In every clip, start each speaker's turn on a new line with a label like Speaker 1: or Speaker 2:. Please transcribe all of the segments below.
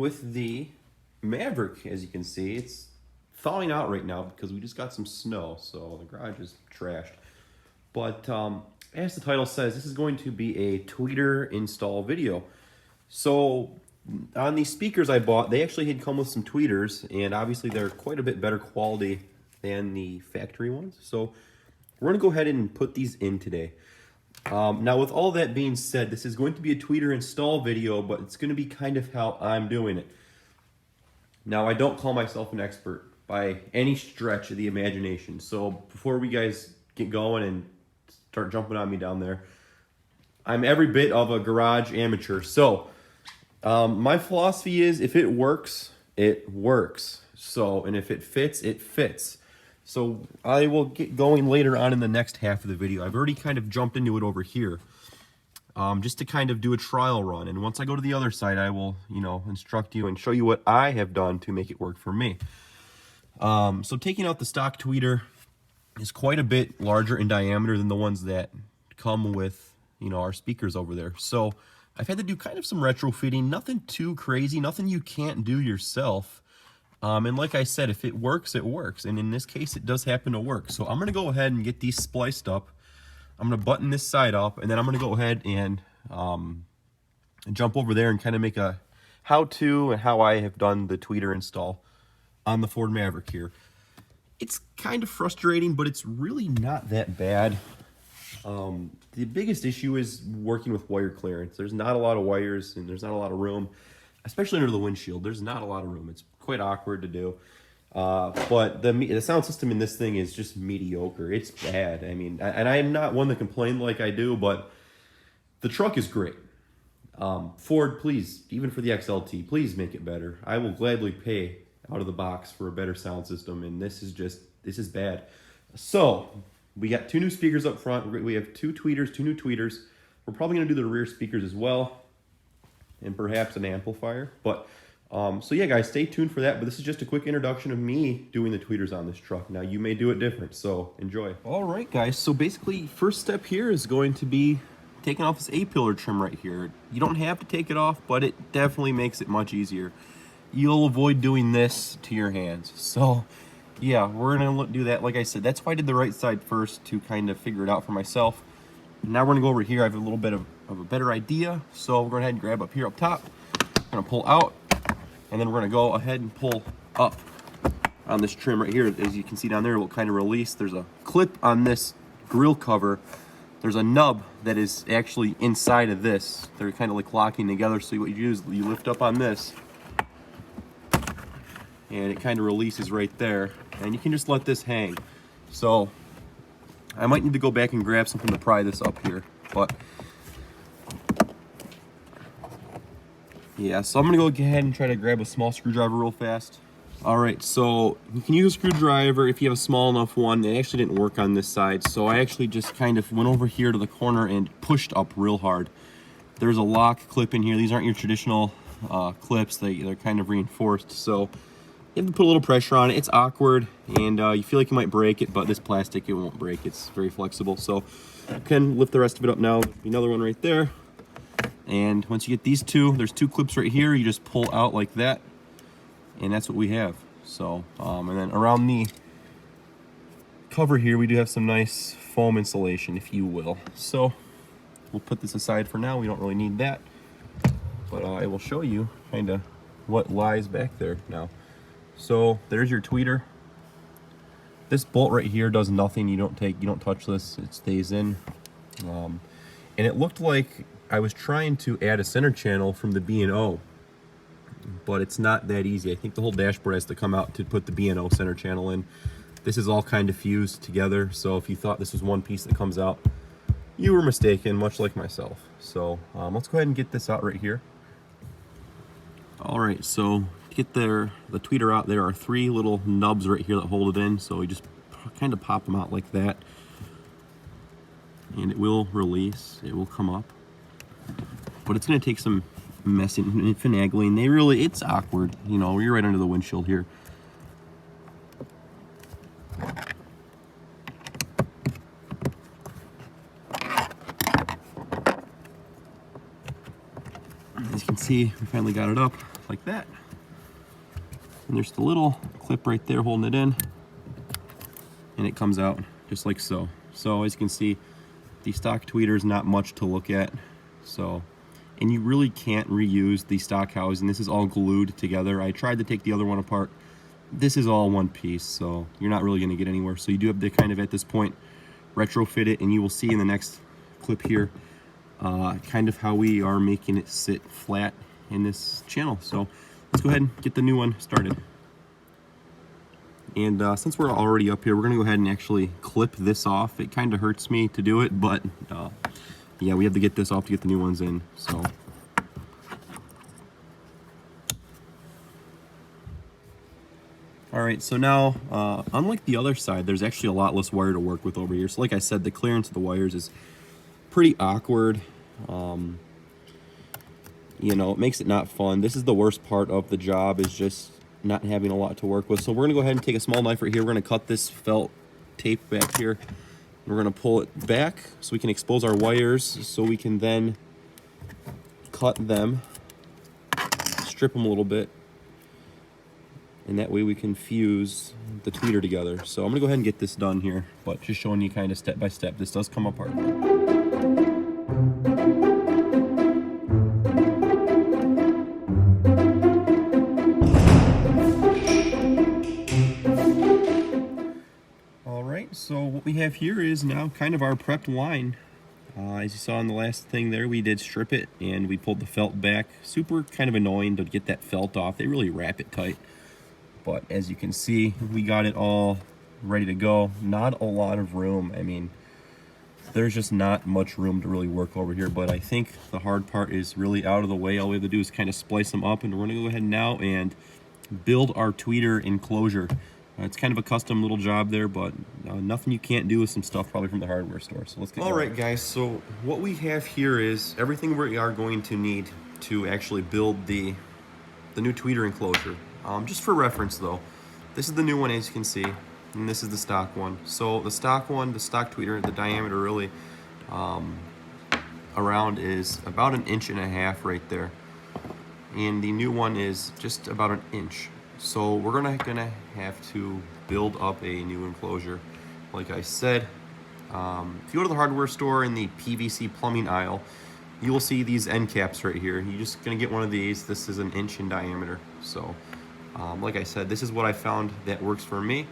Speaker 1: with the Maverick. As you can see, it's thawing out right now because we just got some snow, so the garage is trashed. But as the title says, this is going to be a tweeter install video. So on these speakers I bought, they actually had come with some tweeters, and obviously they're quite a bit better quality than the factory ones. So we're going to go ahead and put these in today. Now, with all that being said, this is going to be a tweeter install video, but it's going to be kind of how I'm doing it. Now, I don't call myself an expert by any stretch of the imagination. So before we guys get going and start jumping on me down there, I'm every bit of a garage amateur. So my philosophy is, if it works, it works. So, and if it fits, it fits. So I will get going later on in the next half of the video. I've already kind of jumped into it over here, just to kind of do a trial run. And once I go to the other side, I will, instruct you and show you what I have done to make it work for me. So taking out the stock tweeter is quite a bit larger in diameter than the ones that come with, our speakers over there. So I've had to do kind of some retrofitting, nothing too crazy, nothing you can't do yourself. And like I said, if it works, it works. And in this case, it does happen to work. So I'm going to go ahead and get these spliced up. I'm going to button this side up, and then I'm going to go ahead and jump over there and kind of make a how-to and how I have done the tweeter install on the Ford Maverick here. It's kind of frustrating, but it's really not that bad. The biggest issue is working with wire clearance. There's not a lot of wires, and there's not a lot of room, especially under the windshield. There's not a lot of room. It's quite awkward to do. But the sound system in this thing is just mediocre. It's bad. I mean, and I'm not one to complain like I do, but the truck is great. Ford, please, even for the XLT, please make it better. I will gladly pay out of the box for a better sound system, and this is bad. So we got two new speakers up front. We have two new tweeters. We're probably going to do the rear speakers as well, and perhaps an amplifier. But so yeah, guys, stay tuned for that. But this is just a quick introduction of me doing the tweeters on this truck. Now, you may do it different, so enjoy. All right, guys. So basically, first step here is going to be taking off this A-pillar trim right here. You don't have to take it off, but it definitely makes it much easier. You'll avoid doing this to your hands. So yeah, we're gonna do that. Like I said, that's why I did the right side first, to kind of figure it out for myself. Now we're gonna go over here. I have a little bit of a better idea. So we're going to go ahead and grab up here up top. We're gonna pull out, and then we're gonna go ahead and pull up on this trim right here. As you can see down there, it will kind of release. There's a clip on this grill cover. There's a nub that is actually inside of this. They're kind of like locking together. So what you do is you lift up on this, and it kind of releases right there, and you can just let this hang. So I might need to go back and grab something to pry this up here, but yeah, so I'm gonna go ahead and try to grab a small screwdriver real fast. All right, so you can use a screwdriver if you have a small enough one. It actually didn't work on this side, so I actually just kind of went over here to the corner and pushed up real hard. There's a lock clip in here. These aren't your traditional clips. They're kind of reinforced, so you have to put a little pressure on it. It's awkward, and you feel like you might break it, but this plastic, it won't break. It's very flexible, so you can lift the rest of it up now. Another one right there. And once you get these two, there's two clips right here. You just pull out like that, and that's what we have. So, and then around the cover here, we do have some nice foam insulation, if you will. So we'll put this aside for now. We don't really need that, but I will show you kind of what lies back there now. So there's your tweeter. This bolt right here does nothing. You don't touch this. It stays in. And it looked like I was trying to add a center channel from the B&O, but it's not that easy. I think the whole dashboard has to come out to put the B&O center channel in. This is all kind of fused together, so if you thought this was one piece that comes out, you were mistaken, much like myself. So let's go ahead and get this out right here. All right, so to get the tweeter out, there are three little nubs right here that hold it in, so you just kind of pop them out like that, and it will release. It will come up, but it's going to take some messing and finagling. It's awkward, you're right under the windshield here. As you can see, we finally got it up. like that. And there's the little clip right there holding it in, and it comes out just like so. So as you can see, the stock tweeter is not much to look at. So, and you really can't reuse the stock housing. This is all glued together. I tried to take the other one apart. This is all one piece, so you're not really going to get anywhere. So you do have to kind of, at this point, retrofit it, and you will see in the next clip here kind of how we are making it sit flat in this channel. So let's go ahead and get the new one started. And since we're already up here, we're gonna go ahead and actually clip this off. It kind of hurts me to do it, but yeah, we have to get this off to get the new ones in. So all right, so now unlike the other side, there's actually a lot less wire to work with over here. So like I said, the clearance of the wires is pretty awkward. You know, it makes it not fun. This is the worst part of the job, is just not having a lot to work with. So we're gonna go ahead and take a small knife right here. We're gonna cut this felt tape back here. We're gonna pull it back so we can expose our wires, so we can then cut them, strip them a little bit, and that way we can fuse the tweeter together. So I'm gonna go ahead and get this done here, but just showing you kind of step by step. This does come apart. So what we have here is now kind of our prepped line. As you saw in the last thing there, we did strip it and we pulled the felt back. Super kind of annoying to get that felt off. They really wrap it tight. But as you can see, we got it all ready to go. Not a lot of room. I mean, there's just not much room to really work over here. But I think the hard part is really out of the way. All we have to do is kind of splice them up, and we're going to go ahead now and build our tweeter enclosure. It's kind of a custom little job there, but nothing you can't do with some stuff probably from the hardware store. So let's get going. All right, guys, so what we have here is everything we are going to need to actually build the new tweeter enclosure. Just for reference, though, this is the new one, as you can see, and this is the stock one. So the stock one, the stock tweeter, the diameter really around is about 1.5 inches right there. And the new one is just about 1 inch. So we're gonna have to build up a new enclosure. Like I said, if you go to the hardware store in the PVC plumbing aisle, you will see these end caps right here. You're just gonna get one of these. This is 1 inch in diameter. So like I said, this is what I found that works for me.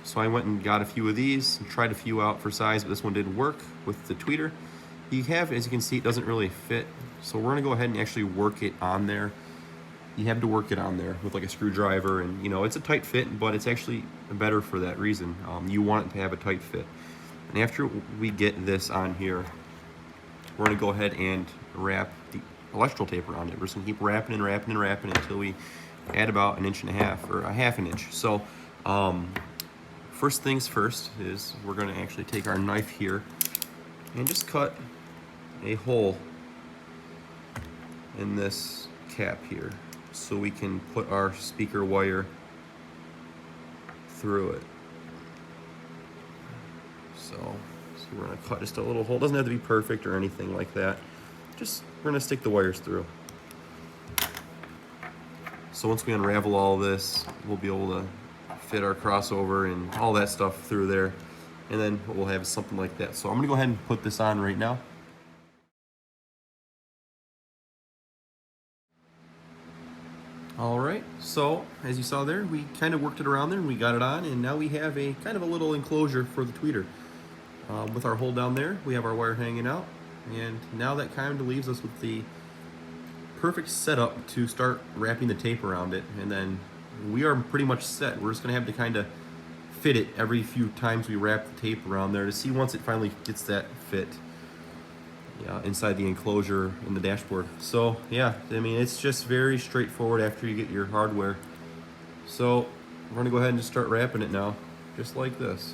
Speaker 1: So I went and got a few of these and tried a few out for size, but this one did work with the tweeter. You have, as you can see, it doesn't really fit. So we're gonna go ahead and actually work it on there. You have to work it on there with like a screwdriver, and you know, it's a tight fit, but it's actually better for that reason. You want it to have a tight fit. And after we get this on here, we're gonna go ahead and wrap the electrical tape around it. We're just gonna keep wrapping and wrapping and wrapping until we add about 1.5 inches or 1/2 inch. So first things first is we're gonna actually take our knife here and just cut a hole in this cap here, so we can put our speaker wire through it. So we're gonna cut just a little hole. It doesn't have to be perfect or anything like that. Just, we're gonna stick the wires through. So once we unravel all this, we'll be able to fit our crossover and all that stuff through there. And then what we'll have is something like that. So I'm gonna go ahead and put this on right now. All right, so as you saw there, we kind of worked it around there and we got it on, and now we have a kind of a little enclosure for the tweeter. With our hole down there, we have our wire hanging out, and now that kind of leaves us with the perfect setup to start wrapping the tape around it, and then we are pretty much set. We're just gonna have to kind of fit it every few times we wrap the tape around there to see once it finally gets that fit. Inside the enclosure in the dashboard. So yeah, I mean, it's just very straightforward after you get your hardware. So we're gonna go ahead and just start wrapping it now, just like this.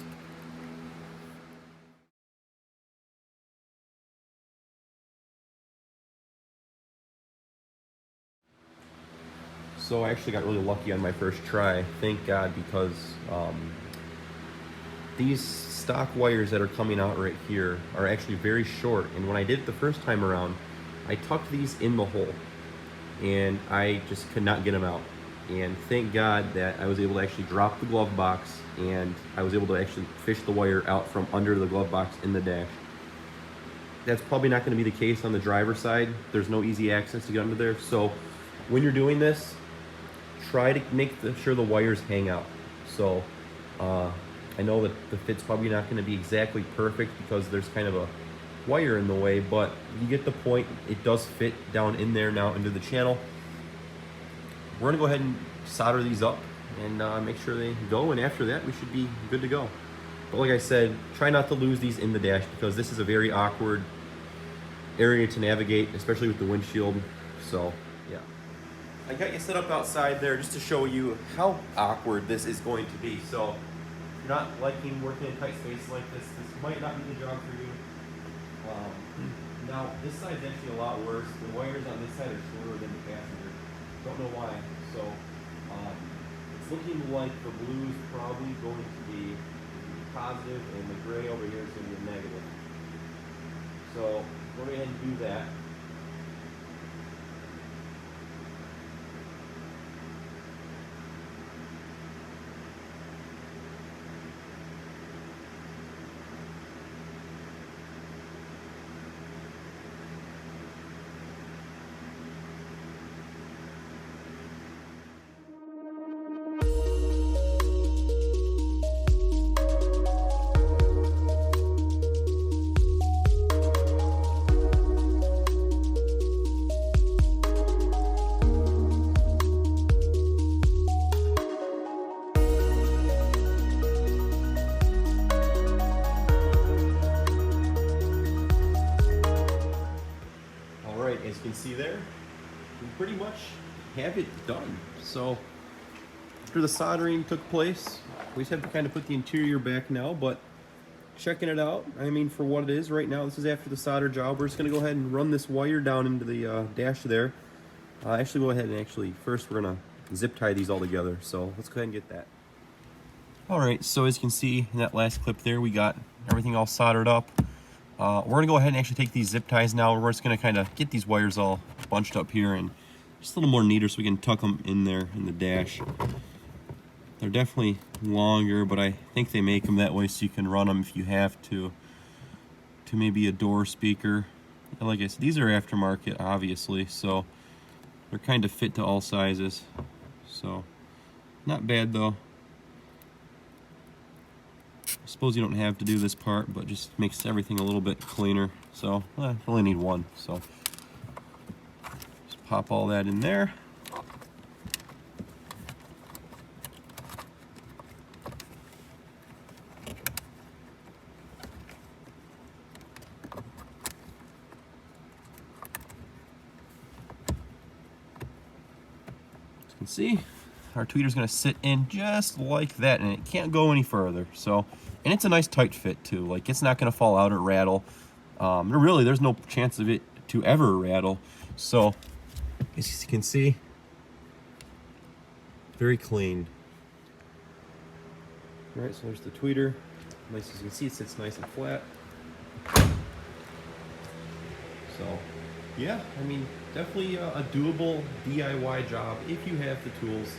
Speaker 1: So I actually got really lucky on my first try, thank God, because these stock wires that are coming out right here are actually very short, and when I did it the first time around, I tucked these in the hole. and I just could not get them out. And thank God that I was able to actually drop the glove box, and I was able to actually fish the wire out from under the glove box in the dash. That's probably not going to be the case on the driver's side. There's no easy access to get under there. So when you're doing this, try to make sure the wires hang out. So I know that the fit's probably not going to be exactly perfect because there's kind of a wire in the way, but you get the point. It does fit down in there now into the channel. We're going to go ahead and solder these up and make sure they go, and after that we should be good to go. But like I said, try not to lose these in the dash because this is a very awkward area to navigate, especially with the windshield. So yeah, I got you set up outside there just to show you how awkward this is going to be. So if you're not liking working in a tight space like this might not be the job for you. Now this side's actually a lot worse. The wires on this side are shorter than the passenger. Don't know why. So it's looking like the blue is probably going to be positive and the gray over here is going to be a negative. So we'll go ahead and do that. As you can see there, we pretty much have it done. So after the soldering took place, we just have to kind of put the interior back now, but checking it out, I mean, for what it is right now, this is after the solder job. We're just going to go ahead and run this wire down into the dash there. Actually go ahead and first we're going to zip tie these all together. So let's go ahead and get that. Alright, so as you can see in that last clip there, we got everything all soldered up. We're going to go ahead and actually take these zip ties now. We're just going to kind of get these wires all bunched up here and just a little more neater so we can tuck them in there in the dash. They're definitely longer, but I think they make them that way so you can run them if you have to maybe a door speaker. And like I said, these are aftermarket, obviously, so they're kind of fit to all sizes. So, not bad though. I suppose you don't have to do this part, but just makes everything a little bit cleaner. So I only need one, so just pop all that in there. As you can see, our tweeter's going to sit in just like that, and it can't go any further. So, and it's a nice tight fit too. Like, it's not going to fall out or rattle. Really, there's no chance of it to ever rattle. So, as you can see, very clean. All right, so there's the tweeter. Nice, as you can see, it sits nice and flat. So, yeah, I mean, definitely a doable DIY job if you have the tools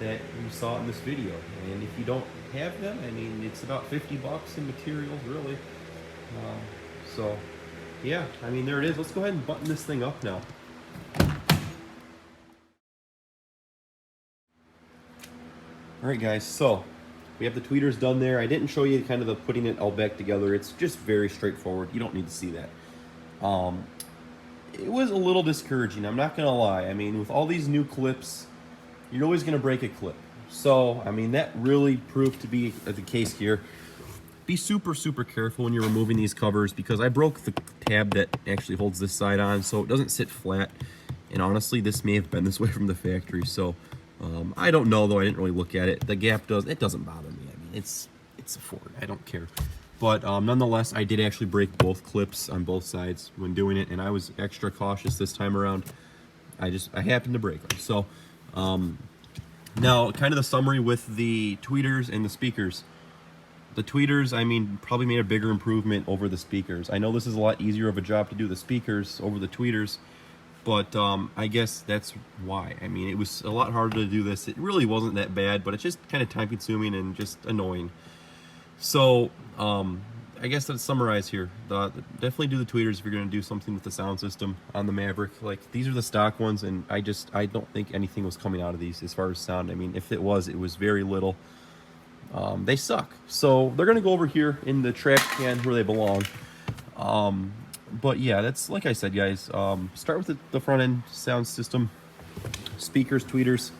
Speaker 1: that you saw in this video. And if you don't have them, I mean, it's about 50 bucks in materials, really. So, yeah, I mean, there it is. Let's go ahead and button this thing up now. All right, guys, so we have the tweeters done there. I didn't show you kind of the putting it all back together. It's just very straightforward. You don't need to see that. It was a little discouraging, I'm not gonna lie. I mean, with all these new clips, you're always gonna break a clip. So, I mean, that really proved to be the case here. Be super, super careful when you're removing these covers, because I broke the tab that actually holds this side on, so it doesn't sit flat. And honestly, this may have been this way from the factory, so I don't know, though. I didn't really look at it. The gap doesn't bother me. I mean, it's a Ford. I don't care. But nonetheless, I did actually break both clips on both sides when doing it, and I was extra cautious this time around. I happened to break them. So now, kind of the summary with the tweeters and the speakers. The tweeters, I mean, probably made a bigger improvement over the speakers. I know this is a lot easier of a job to do the speakers over the tweeters, But I guess that's why. I mean, it was a lot harder to do this. It really wasn't that bad, but it's just kind of time consuming and just annoying. So I guess let's summarize here. Definitely do the tweeters if you're going to do something with the sound system on the Maverick. Like, these are the stock ones, and I don't think anything was coming out of these as far as sound. I mean, if it was very little. They suck. So they're going to go over here in the trash can where they belong. But yeah, that's like I said, guys. Start with the front end sound system, speakers, tweeters.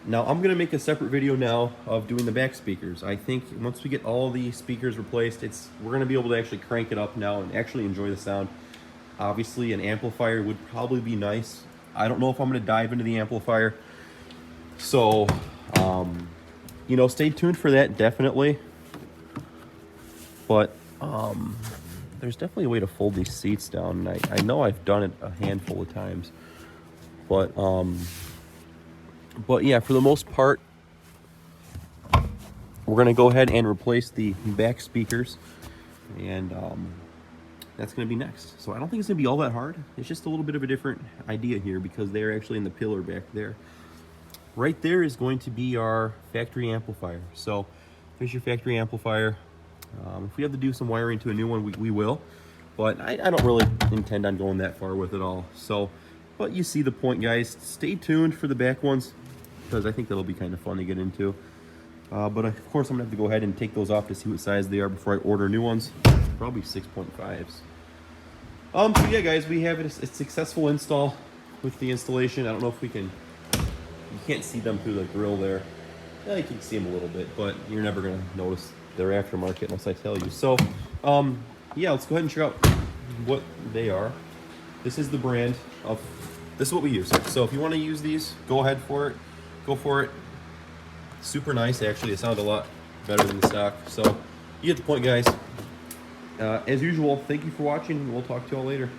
Speaker 1: Now I'm gonna make a separate video now of doing the back speakers. I think once we get all the speakers replaced, we're gonna be able to actually crank it up now and actually enjoy the sound. Obviously, an amplifier would probably be nice. I don't know if I'm gonna dive into the amplifier, so you know, stay tuned for that definitely. But there's definitely a way to fold these seats down, and I know I've done it a handful of times, but yeah, for the most part, we're gonna go ahead and replace the back speakers, and that's gonna be next. So I don't think it's gonna be all that hard. It's just a little bit of a different idea here because they're actually in the pillar back there. Right there is going to be our factory amplifier. So there's your factory amplifier. If we have to do some wiring to a new one, we will, but I don't really intend on going that far with it all. So, but you see the point, guys. Stay tuned for the back ones because I think that'll be kind of fun to get into. But of course, I'm gonna have to go ahead and take those off to see what size they are before I order new ones. Probably 6.5s. So yeah, guys, we have a successful install with the installation. I don't know if we can. You can't see them through the grill there. Yeah, you can see them a little bit, but you're never gonna notice their aftermarket unless I tell you. So, yeah, let's go ahead and check out what they are. This is the brand of. This is what we use. So if you want to use these, go ahead for it. Go for it. Super nice, actually. It sounds a lot better than the stock. So you get the point, guys. As usual, thank you for watching. We'll talk to you all later.